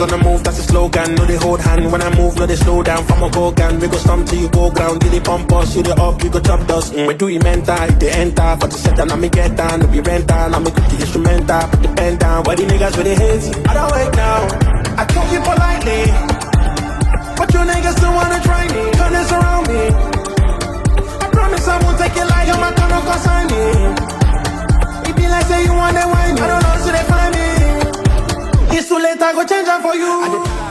on the move, that's a slogan. No, they hold hand when I move, no, they slow down. From a go gun, we go stomp till you go ground. Get it pump us, shoot it up, we go chop dust. We do it mental, if they enter. For the set down, I get down, no be rental. I'm a quick instrumental, put the pen down. But the niggas with the hate, I don't wait now. I talk you politely, but you niggas still wanna try me. Turn this around me. I promise I won't take it like you're my kind of consign me. It be like say you want that wine, I don't know, so they find me. It's too late, I go change that for you.